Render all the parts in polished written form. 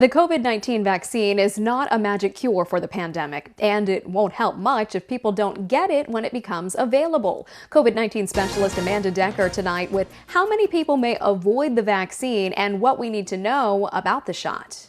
The COVID-19 vaccine is not a magic cure for the pandemic, and it won't help much if people don't get it when it becomes available. COVID-19 specialist Amanda Decker tonight with how many people may avoid the vaccine and what we need to know about the shot.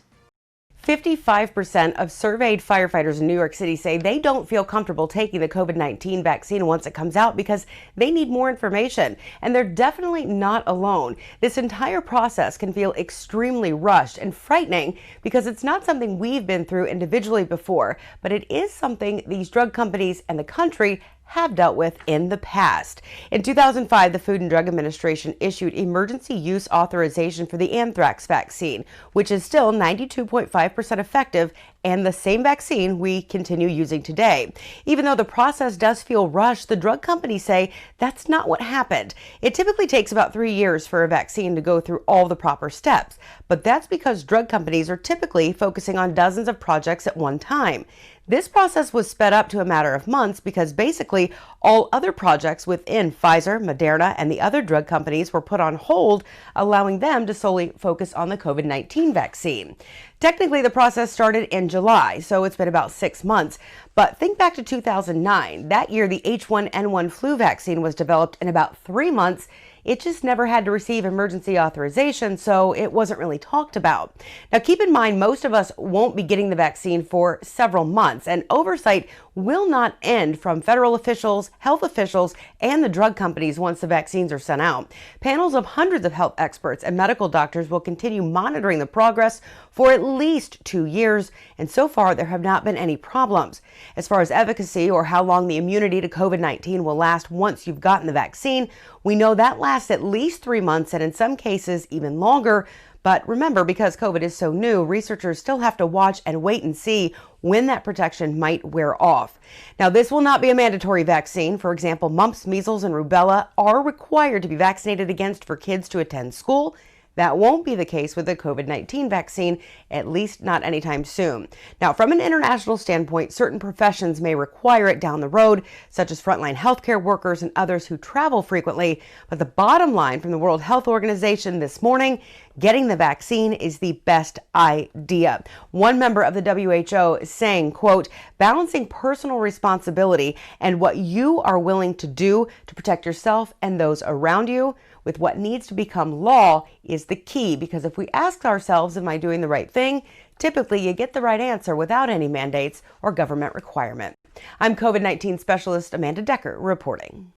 55% of surveyed firefighters in New York City say they don't feel comfortable taking the COVID-19 vaccine once it comes out because they need more information. And they're definitely not alone. This entire process can feel extremely rushed and frightening because it's not something we've been through individually before, but it is something these drug companies and the country have dealt with in the past. In 2005, the Food and Drug Administration issued emergency use authorization for the anthrax vaccine, which is still 92.5% effective and the same vaccine we continue using today. Even though the process does feel rushed, the drug companies say that's not what happened. It typically takes about 3 years for a vaccine to go through all the proper steps, but that's because drug companies are typically focusing on dozens of projects at one time. This process was sped up to a matter of months because basically all other projects within Pfizer, Moderna, and the other drug companies were put on hold, allowing them to solely focus on the COVID-19 vaccine. Technically, the process started in July, so it's been about 6 months. But think back to 2009. That year, the H1N1 flu vaccine was developed in about 3 months. It just never had to receive emergency authorization, so it wasn't really talked about. Now, keep in mind, most of us won't be getting the vaccine for several months, and oversight will not end from federal officials, health officials, and the drug companies once the vaccines are sent out. Panels of hundreds of health experts and medical doctors will continue monitoring the progress for at least 2 years, and so far there have not been any problems. As far as efficacy or how long the immunity to COVID-19 will last once you've gotten the vaccine, we know that lasts at least 3 months and in some cases even longer. But remember, because COVID is so new, researchers still have to watch and wait and see when that protection might wear off. Now, this will not be a mandatory vaccine. For example, mumps, measles, and rubella are required to be vaccinated against for kids to attend school. That won't be the case with the COVID-19 vaccine, at least not anytime soon. Now, from an international standpoint, certain professions may require it down the road, such as frontline healthcare workers and others who travel frequently. But the bottom line from the World Health Organization this morning, getting the vaccine is the best idea. One member of the WHO is saying, quote, balancing personal responsibility and what you are willing to do to protect yourself and those around you with what needs to become law is the key, because if we ask ourselves, am I doing the right thing? Typically, you get the right answer without any mandates or government requirement. I'm COVID-19 specialist Amanda Decker reporting.